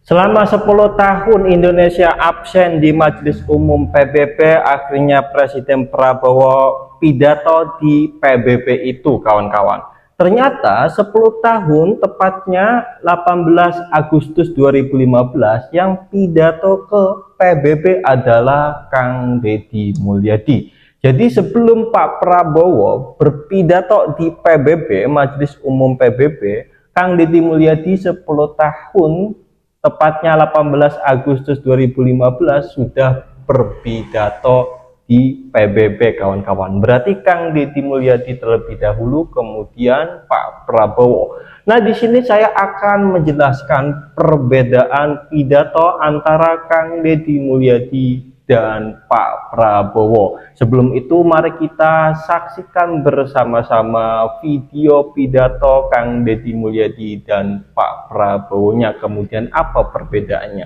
Selama 10 tahun Indonesia absen di Majelis Umum PBB, akhirnya Presiden Prabowo pidato di PBB itu, kawan-kawan. Ternyata 10 tahun, tepatnya 18 Agustus 2015, yang pidato ke PBB adalah Kang Deddy Mulyadi. Jadi sebelum Pak Prabowo berpidato di PBB, Majelis Umum PBB, Kang Deddy Mulyadi 10 tahun, tepatnya 18 Agustus 2015 sudah berpidato di PBB, kawan-kawan. Berarti Kang Deddy Mulyadi terlebih dahulu, kemudian Pak Prabowo. Nah, di sini saya akan menjelaskan perbedaan pidato antara Kang Deddy Mulyadi dan Pak Prabowo. Sebelum itu, mari kita saksikan bersama-sama video pidato Kang Deddy Mulyadi dan Pak Prabowo-nya. Kemudian apa perbedaannya?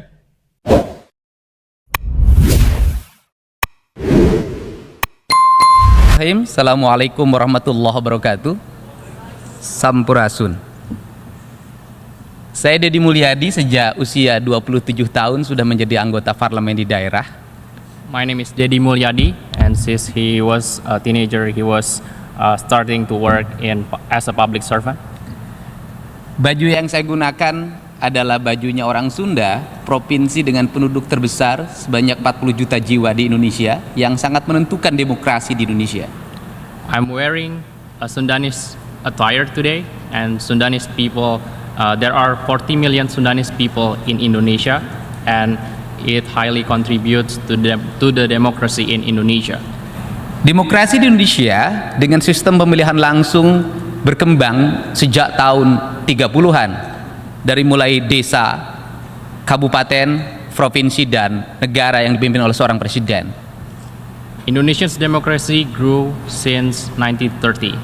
Assalamualaikum warahmatullahi wabarakatuh. Sampurasun. Saya Deddy Mulyadi sejak usia 27 tahun sudah menjadi anggota parlemen di daerah. My name is Deddy Mulyadi, and since he was a teenager, he was starting to work as a public servant. Baju yang saya gunakan adalah bajunya orang Sunda, provinsi dengan penduduk terbesar sebanyak 40 juta jiwa di Indonesia, yang sangat menentukan demokrasi di Indonesia. I'm wearing a Sundanese attire today, and Sundanese people, there are 40 million Sundanese people in Indonesia, and it highly contributes to the democracy in Indonesia. Demokrasi di Indonesia dengan sistem pemilihan langsung berkembang sejak tahun 30-an, dari mulai desa, kabupaten, provinsi, dan negara yang dipimpin oleh seorang presiden. Indonesia's democracy grew since 1930.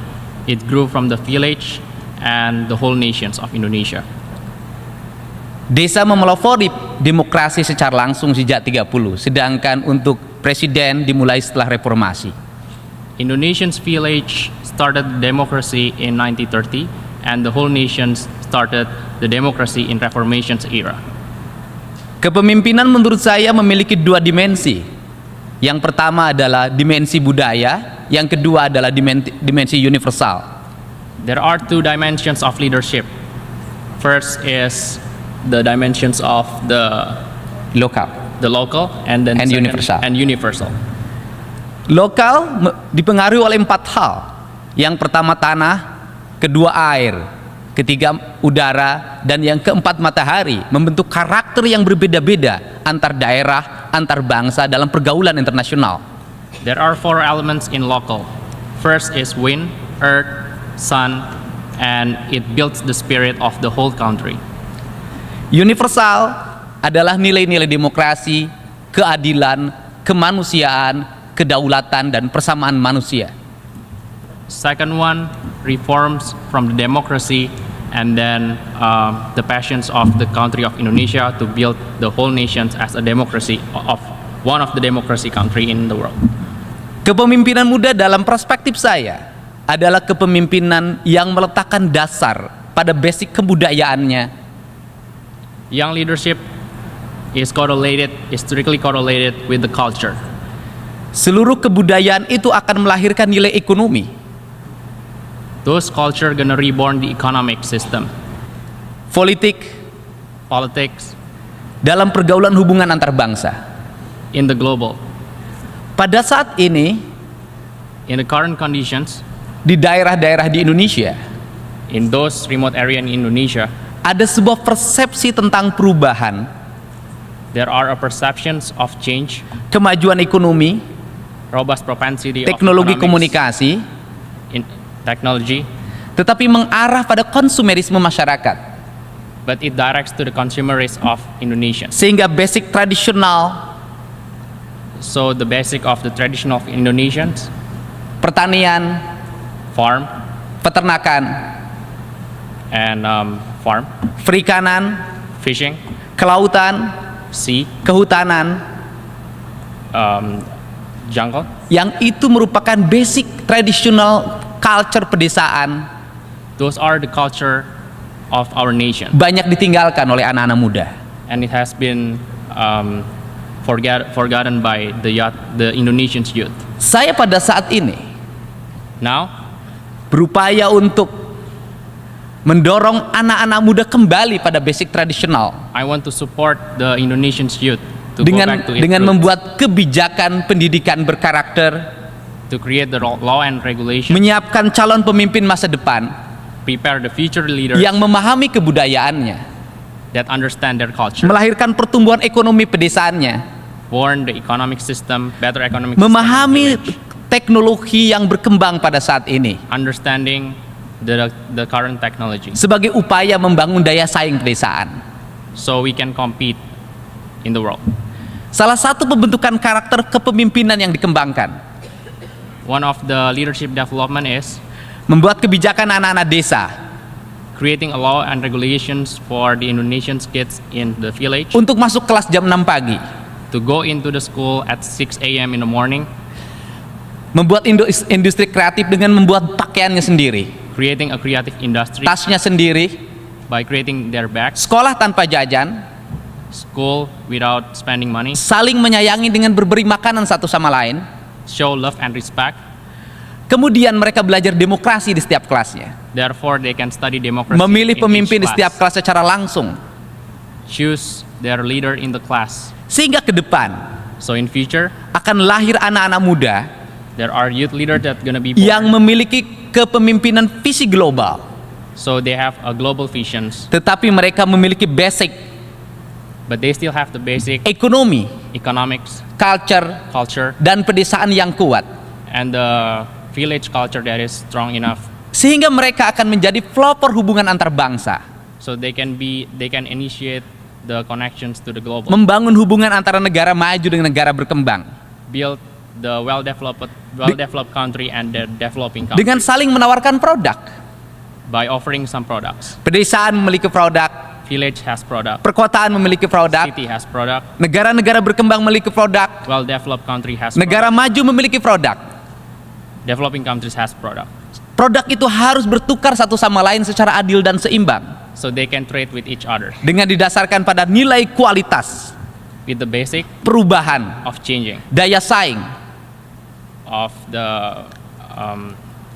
It grew from the village and the whole nations of Indonesia. Desa memelopori demokrasi secara langsung sejak 30, sedangkan untuk presiden dimulai setelah reformasi. Indonesian's village started democracy in 1930, and the whole nations started the democracy in Reformation's era. Kepemimpinan menurut saya memiliki dua dimensi. Yang pertama adalah dimensi budaya, yang kedua adalah dimensi universal. There are two dimensions of leadership. First is the dimensions of the local, and then universal. Lokal dipengaruhi oleh 4 hal. Yang pertama tanah, kedua air, ketiga udara, dan yang keempat matahari, membentuk karakter yang berbeda-beda antar daerah, antar bangsa dalam pergaulan internasional. There are 4 elements in local. First is wind, earth, sun, and it builds the spirit of the whole country. Universal adalah nilai-nilai demokrasi, keadilan, kemanusiaan, kedaulatan, dan persamaan manusia. Second one, reforms from the democracy, and then the passions of the country of Indonesia to build the whole nations as a democracy, of one of the democracy country in the world. Kepemimpinan muda dalam perspektif saya adalah kepemimpinan yang meletakkan dasar pada basic kebudayaannya. Young leadership is strictly correlated with the culture. Seluruh kebudayaan itu akan melahirkan nilai ekonomi. Those culture gonna reborn the economic system. Politics, dalam pergaulan hubungan antar bangsa. in the global. Pada saat ini, In the current conditions, di daerah-daerah di Indonesia, in those remote area in Indonesia, ada sebuah persepsi tentang perubahan, there are a perceptions of change, kemajuan ekonomi, robust propensity teknologi of economics, komunikasi, in technology, tetapi mengarah pada konsumerisme masyarakat. but it directs to the consumerism of Indonesians. Sehingga basic tradisional, So the basic of the tradition of Indonesians, pertanian, farm peternakan, and farm, perikanan, fishing, kelautan, sea, kehutanan, jungle, yang itu merupakan basic traditional culture pedesaan, those are the culture of our nation. banyak ditinggalkan oleh anak-anak muda. and it has been forgotten by the Indonesian youth. Saya pada saat ini Now, berupaya untuk mendorong anak-anak muda kembali pada basic tradisional I want to support the Indonesian youth to go back to its dengan roots, membuat kebijakan pendidikan berkarakter, to create the law and regulation, menyiapkan calon pemimpin masa depan prepare the future leaders yang memahami kebudayaannya, that understand their culture, melahirkan pertumbuhan ekonomi pedesaannya, born the economic system, better economic system, memahami village, teknologi yang berkembang pada saat ini understanding the current technology, sebagai upaya membangun daya saing pedesaan. so we can compete in the world. Salah satu pembentukan karakter kepemimpinan yang dikembangkan, One of the leadership development is membuat kebijakan anak-anak desa creating a law and regulations for the Indonesian kids in the village untuk masuk kelas jam 6 pagi, to go into the school at 6 a.m. in the morning, membuat industri kreatif dengan membuat pakaiannya sendiri, creating a creative industry tasnya sendiri, by creating their bags, sekolah tanpa jajan, school without spending money, saling menyayangi dengan berberi makanan satu sama lain. show love and respect. Kemudian mereka belajar demokrasi di setiap kelasnya, Therefore, they can study democracy memilih in pemimpin di each setiap class, kelas secara langsung, choose their leader in the class. sehingga ke depan So in future, akan lahir anak-anak muda there are youth leaders that gonna be born. yang memiliki kepemimpinan visi global, So they have a global visions, tetapi mereka memiliki basic but they still have the basic ekonomi, economics, culture, culture, dan pedesaan yang kuat, and the village culture that is strong enough. sehingga mereka akan menjadi pelopor hubungan antar bangsa, So they can initiate the connections to the global, membangun hubungan antara negara maju dengan negara berkembang, build the well-developed country and the developing country dengan saling menawarkan produk. by offering some products. Pedesaan memiliki produk, Village has product, perkotaan memiliki produk, city has product, negara-negara berkembang memiliki produk, well-developed country has negara product, maju memiliki produk. developing countries has product. Produk itu harus bertukar satu sama lain secara adil dan seimbang, So they can trade with each other dengan didasarkan pada nilai kualitas, with the basic perubahan, of changing, daya saing, of the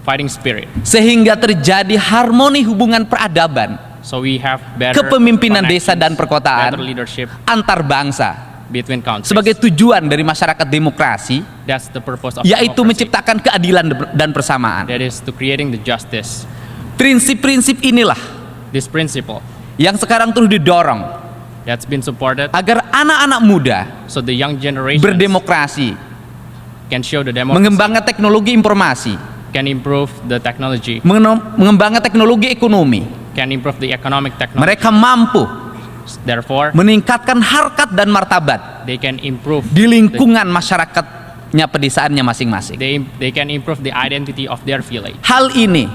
fighting spirit. sehingga terjadi harmoni hubungan peradaban So we have better kepemimpinan desa dan connections, perkotaan better leadership antar bangsa between countries. sebagai tujuan dari masyarakat demokrasi, That's the purpose of yaitu democracy. menciptakan keadilan dan persamaan. That is to creating the justice. Prinsip-prinsip inilah This principle yang sekarang terus didorong that's been supported, agar anak-anak muda so the young generation berdemokrasi, can show the democracy, mengembangkan teknologi informasi, can improve the technology, mengembangkan teknologi ekonomi. can improve the economic technology. Mereka mampu Therefore, meningkatkan harkat dan martabat they can improve di lingkungan masyarakatnya, pedesaannya masing-masing. they can improve the identity of their village. Hal ini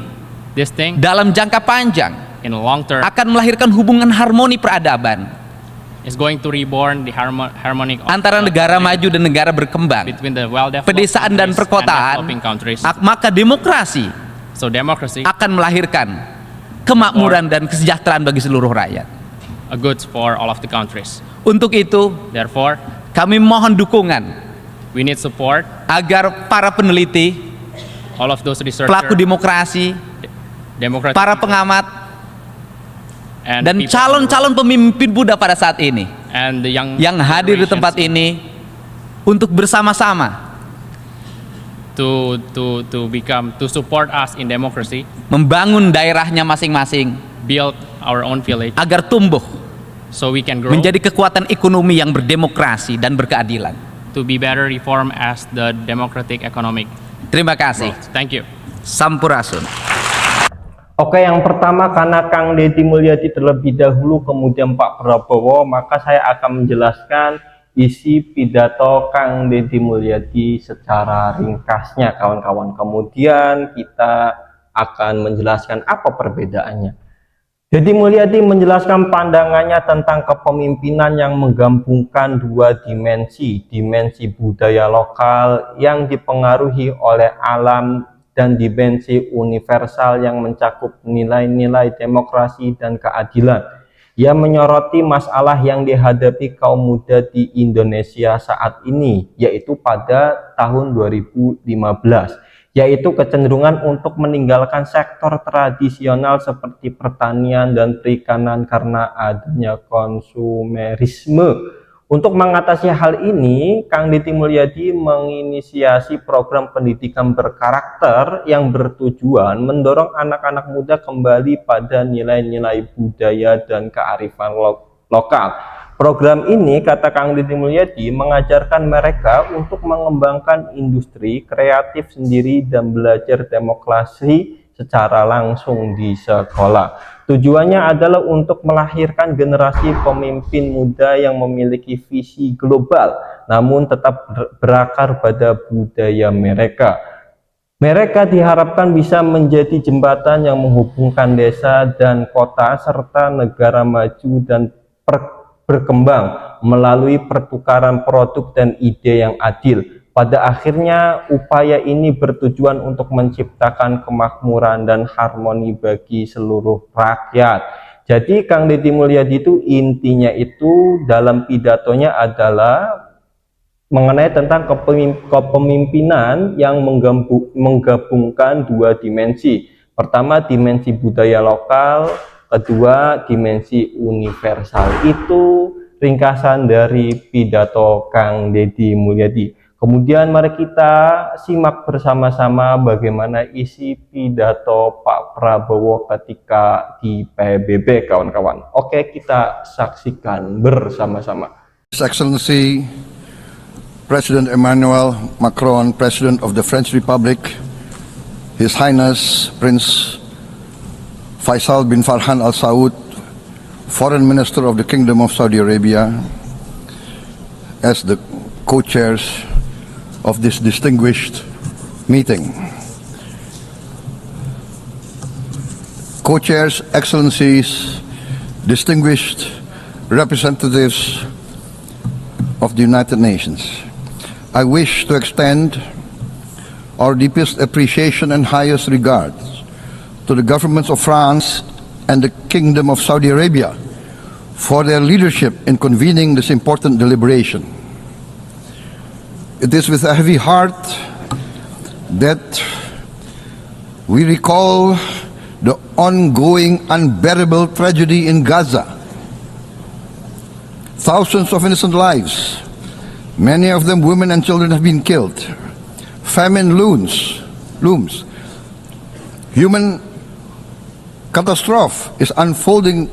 This thing dalam jangka panjang in the long term akan melahirkan hubungan harmoni peradaban is going to reborn the harmonic of antara the negara country maju dan negara berkembang, between the well-developed pedesaan dan countries and perkotaan. developing countries. Maka demokrasi So democracy akan melahirkan kemakmuran dan kesejahteraan bagi seluruh rakyat. a goods for all of the countries. Untuk itu, Therefore, kami mohon dukungan we need support agar para peneliti, all of those researchers, pelaku demokrasi, democratic para people, pengamat, and dan people calon-calon pemimpin muda pada saat ini and the young yang hadir di generations tempat ini untuk bersama-sama to support us in democracy, membangun daerahnya masing-masing build our own village agar tumbuh so we can grow menjadi kekuatan ekonomi yang berdemokrasi dan berkeadilan. to be better reformed as the democratic economic Terima kasih. growth. Thank you. Sampurasun. Oke, yang pertama karena Kang Deddy Mulyadi terlebih dahulu, kemudian Pak Prabowo, maka saya akan menjelaskan isi pidato Kang Deddy Mulyadi secara ringkasnya, kawan-kawan. Kemudian kita akan menjelaskan apa perbedaannya. Deddy Mulyadi menjelaskan pandangannya tentang kepemimpinan yang menggabungkan dua dimensi, dimensi budaya lokal yang dipengaruhi oleh alam dan dimensi universal yang mencakup nilai-nilai demokrasi dan keadilan. Ia menyoroti masalah yang dihadapi kaum muda di Indonesia saat ini, yaitu pada tahun 2015, yaitu kecenderungan untuk meninggalkan sektor tradisional seperti pertanian dan perikanan karena adanya konsumerisme. Untuk mengatasi hal ini, Kang Deddy Mulyadi menginisiasi program pendidikan berkarakter yang bertujuan mendorong anak-anak muda kembali pada nilai-nilai budaya dan kearifan lokal. Program ini, kata Kang Deddy Mulyadi, mengajarkan mereka untuk mengembangkan industri kreatif sendiri dan belajar demokrasi secara langsung di sekolah. Tujuannya adalah untuk melahirkan generasi pemimpin muda yang memiliki visi global, namun tetap berakar pada budaya mereka. Mereka diharapkan bisa menjadi jembatan yang menghubungkan desa dan kota serta negara maju dan berkembang melalui pertukaran produk dan ide yang adil. Pada akhirnya, upaya ini bertujuan untuk menciptakan kemakmuran dan harmoni bagi seluruh rakyat. Jadi Kang Deddy Mulyadi itu intinya itu dalam pidatonya adalah mengenai tentang kepemimpinan yang menggabungkan dua dimensi. Pertama, dimensi budaya lokal, kedua, dimensi universal. Itu ringkasan dari pidato Kang Deddy Mulyadi. Kemudian mari kita simak bersama-sama bagaimana isi pidato Pak Prabowo ketika di PBB, kawan-kawan. Oke, kita saksikan bersama-sama. His Excellency President Emmanuel Macron, President of the French Republic, His Highness Prince Faisal bin Farhan Al Saud, Foreign Minister of the Kingdom of Saudi Arabia, as the co-chairs of this distinguished meeting. Co-chairs, excellencies, distinguished representatives of the United Nations, I wish to extend our deepest appreciation and highest regards to the governments of France and the Kingdom of Saudi Arabia for their leadership in convening this important deliberation. It is with a heavy heart that we recall the ongoing unbearable tragedy in Gaza. Thousands of innocent lives, many of them women and children, have been killed. Famine looms. Human catastrophe is unfolding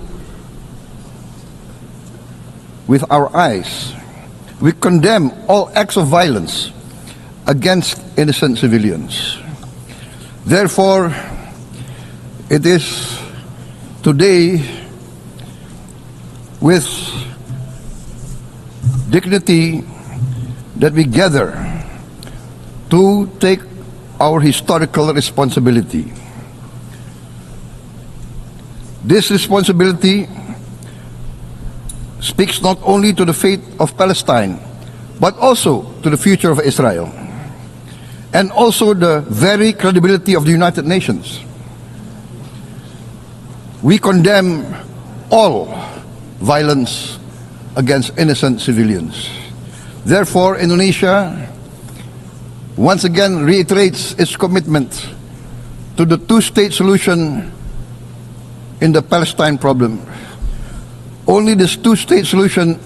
with our eyes. We condemn all acts of violence against innocent civilians. Therefore, it is today with dignity that we gather to take our historical responsibility. This responsibility speaks not only to the fate of Palestine, but also to the future of Israel, and also the very credibility of the United Nations. We condemn all violence against innocent civilians. Therefore, Indonesia once again reiterates its commitment to the two-state solution in the Palestine problem. Only this two-state solution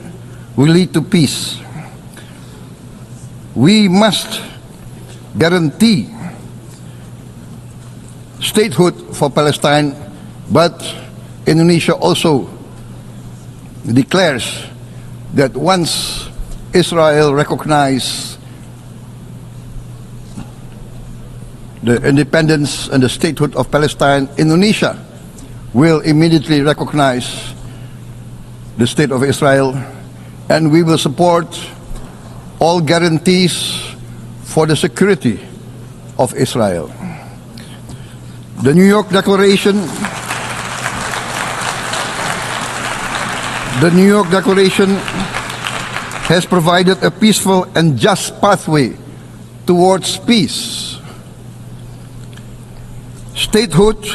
will lead to peace. We must guarantee statehood for Palestine, but Indonesia also declares that once Israel recognizes the independence and the statehood of Palestine, Indonesia will immediately recognize the state of Israel, and we will support all guarantees for the security of Israel. The New York Declaration has provided a peaceful and just pathway towards peace. Statehood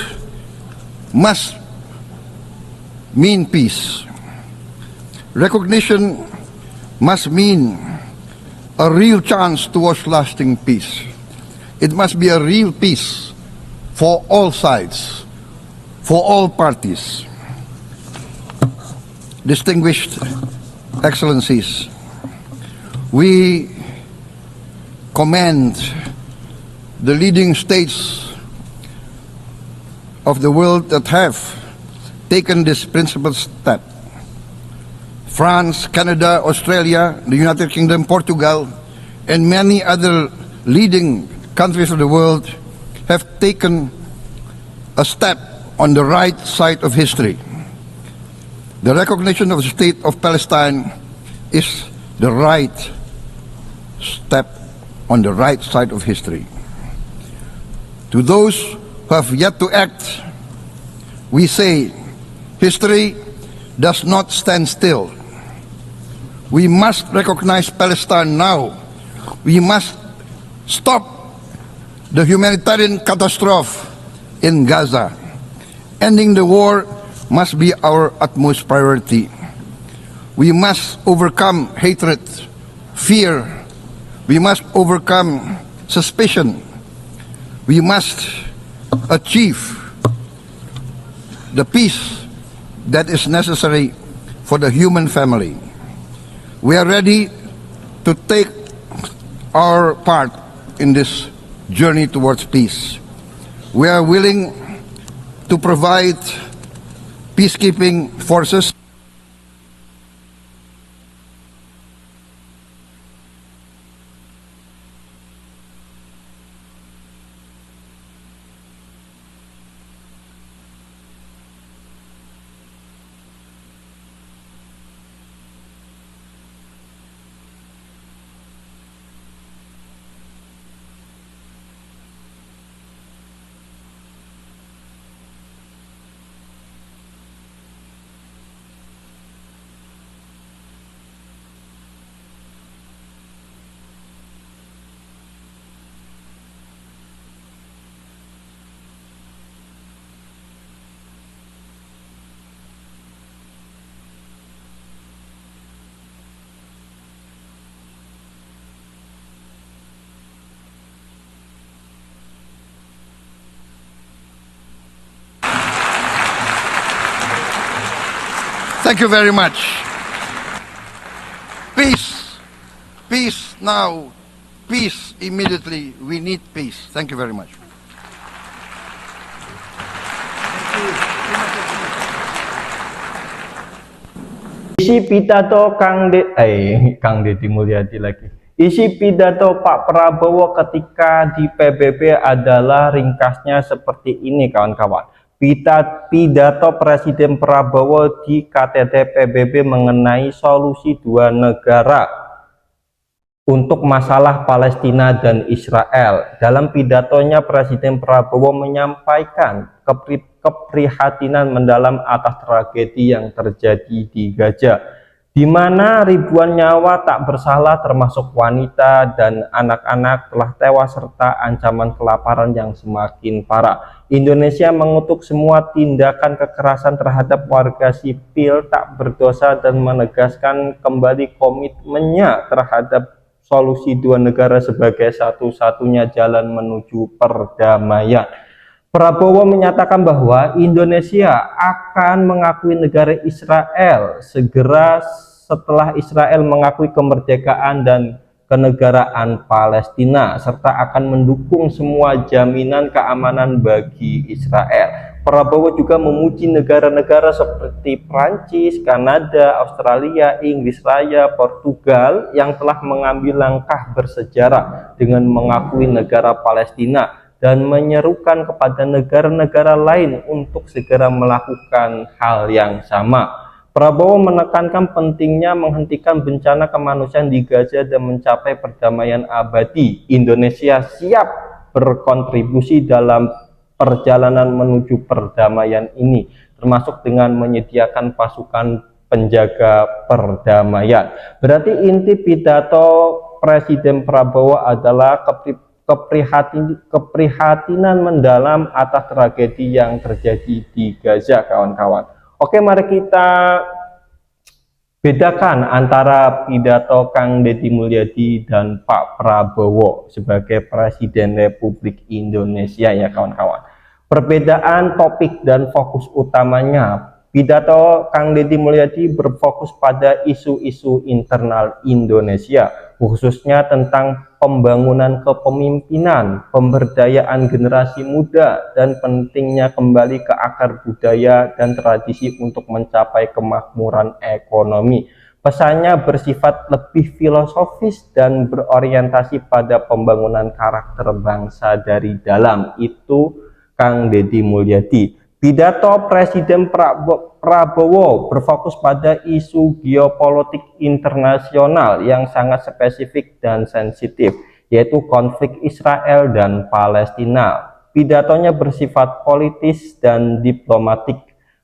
must mean peace. Recognition must mean a real chance towards lasting peace. It must be a real peace for all sides, for all parties. Distinguished Excellencies, we commend the leading states of the world that have taken this principled step. France, Canada, Australia, the United Kingdom, Portugal, and many other leading countries of the world have taken a step on the right side of history. The recognition of the State of Palestine is the right step on the right side of history. To those who have yet to act, we say, history does not stand still. We must recognize Palestine now. We must stop the humanitarian catastrophe in Gaza. Ending the war must be our utmost priority. We must overcome hatred, fear. We must overcome suspicion. We must achieve the peace that is necessary for the human family. We are ready to take our part in this journey towards peace. We are willing to provide peacekeeping forces. Thank you very much. Peace. Peace now. Peace immediately. We need peace. Thank you very much. Isi pidato Kang Deddy Mulyadi lagi. Isi pidato Pak Prabowo ketika di PBB adalah ringkasnya seperti ini, kawan-kawan. Pidato Presiden Prabowo di KTT PBB mengenai solusi dua negara untuk masalah Palestina dan Israel. Dalam pidatonya, Presiden Prabowo menyampaikan keprihatinan mendalam atas tragedi yang terjadi di Gaza, di mana ribuan nyawa tak bersalah termasuk wanita dan anak-anak telah tewas serta ancaman kelaparan yang semakin parah. Indonesia mengutuk semua tindakan kekerasan terhadap warga sipil tak berdosa dan menegaskan kembali komitmennya terhadap solusi dua negara sebagai satu-satunya jalan menuju perdamaian. Prabowo menyatakan bahwa Indonesia akan mengakui negara Israel segera setelah Israel mengakui kemerdekaan dan kenegaraan Palestina, serta akan mendukung semua jaminan keamanan bagi Israel. Prabowo juga memuji negara-negara seperti Prancis, Kanada, Australia, Inggris Raya, Portugal yang telah mengambil langkah bersejarah dengan mengakui negara Palestina dan menyerukan kepada negara-negara lain untuk segera melakukan hal yang sama. Prabowo menekankan pentingnya menghentikan bencana kemanusiaan di Gaza dan mencapai perdamaian abadi. Indonesia siap berkontribusi dalam perjalanan menuju perdamaian ini, termasuk dengan menyediakan pasukan penjaga perdamaian. Berarti inti pidato Presiden Prabowo adalah keprihatinan mendalam atas tragedi yang terjadi di Gaza, kawan-kawan. Oke, mari kita bedakan antara pidato Kang Deddy Mulyadi dan Pak Prabowo sebagai Presiden Republik Indonesia ya kawan-kawan. Perbedaan topik dan fokus utamanya, pidato Kang Deddy Mulyadi berfokus pada isu-isu internal Indonesia, khususnya tentang pembangunan kepemimpinan, pemberdayaan generasi muda, dan pentingnya kembali ke akar budaya dan tradisi untuk mencapai kemakmuran ekonomi. Pesannya bersifat lebih filosofis dan berorientasi pada pembangunan karakter bangsa dari dalam. Itu Kang Deddy Mulyadi. Pidato Presiden Prabowo berfokus pada isu geopolitik internasional yang sangat spesifik dan sensitif, yaitu konflik Israel dan Palestina. Pidatonya bersifat politis dan diplomatik,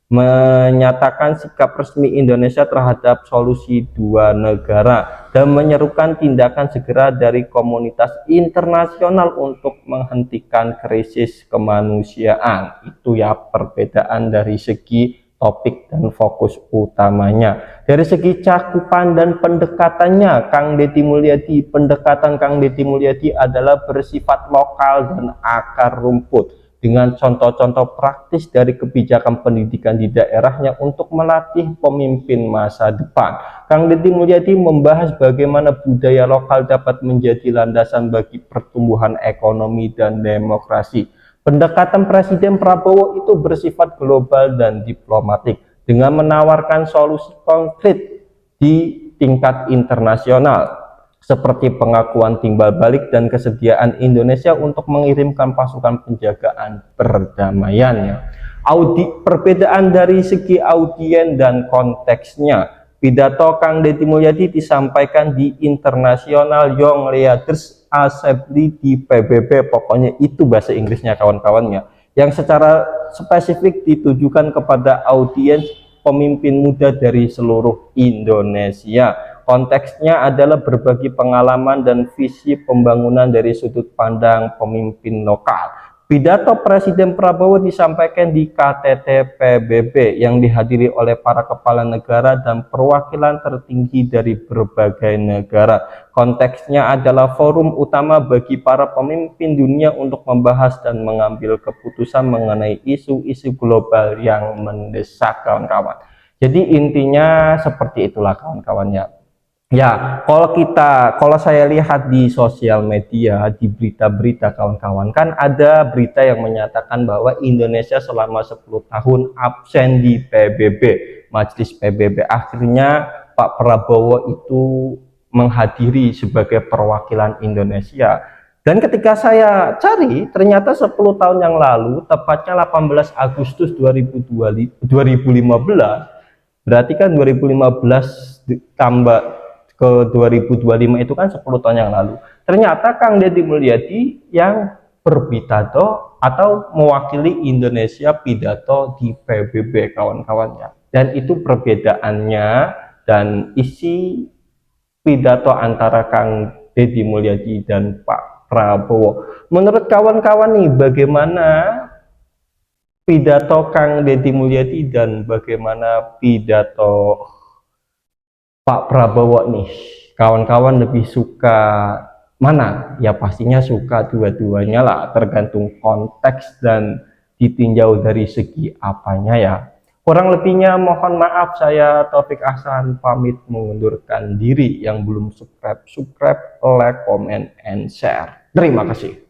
menyatakan sikap resmi Indonesia terhadap solusi dua negara dan menyerukan tindakan segera dari komunitas internasional untuk menghentikan krisis kemanusiaan. Itu ya perbedaan dari segi topik dan fokus utamanya. Dari segi cakupan dan pendekatannya, pendekatan Kang Deddy Mulyadi adalah bersifat lokal dan akar rumput, dengan contoh-contoh praktis dari kebijakan pendidikan di daerahnya untuk melatih pemimpin masa depan. Kang Deddy Mulyadi membahas bagaimana budaya lokal dapat menjadi landasan bagi pertumbuhan ekonomi dan demokrasi. Pendekatan Presiden Prabowo itu bersifat global dan diplomatik, dengan menawarkan solusi konkret di tingkat internasional, seperti pengakuan timbal balik dan kesediaan Indonesia untuk mengirimkan pasukan penjagaan perdamaiannya. Perbedaan dari segi audien dan konteksnya, pidato Kang Deddy Mulyadi disampaikan di International Young Leaders Assembly di PBB, pokoknya itu bahasa Inggrisnya kawan-kawannya, yang secara spesifik ditujukan kepada audiens pemimpin muda dari seluruh Indonesia. Konteksnya adalah berbagi pengalaman dan visi pembangunan dari sudut pandang pemimpin lokal. Pidato Presiden Prabowo disampaikan di KTT PBB yang dihadiri oleh para kepala negara dan perwakilan tertinggi dari berbagai negara. Konteksnya adalah forum utama bagi para pemimpin dunia untuk membahas dan mengambil keputusan mengenai isu-isu global yang mendesak, kawan-kawan. Jadi intinya seperti itulah kawan-kawannya. Ya, kalau saya lihat di sosial media, di berita-berita kawan-kawan, kan ada berita yang menyatakan bahwa Indonesia selama 10 tahun absen di PBB, Majelis PBB. Akhirnya Pak Prabowo itu menghadiri sebagai perwakilan Indonesia. Dan ketika saya cari, ternyata 10 tahun yang lalu, tepatnya 18 Agustus 2015, berarti kan 2015 tambah ke 2025 itu kan 10 tahun yang lalu. Ternyata Kang Deddy Mulyadi yang berpidato atau mewakili Indonesia pidato di PBB, kawan-kawannya. Dan itu perbedaannya dan isi pidato antara Kang Deddy Mulyadi dan Pak Prabowo. Menurut kawan-kawan nih, bagaimana pidato Kang Deddy Mulyadi dan bagaimana pidato Pak Prabowo nih, kawan-kawan lebih suka mana? Ya pastinya suka dua-duanya lah, tergantung konteks dan ditinjau dari segi apanya ya. Kurang lebihnya mohon maaf, saya Taufik Ahsan pamit mengundurkan diri. Yang belum subscribe, like, comment, and share. Terima kasih.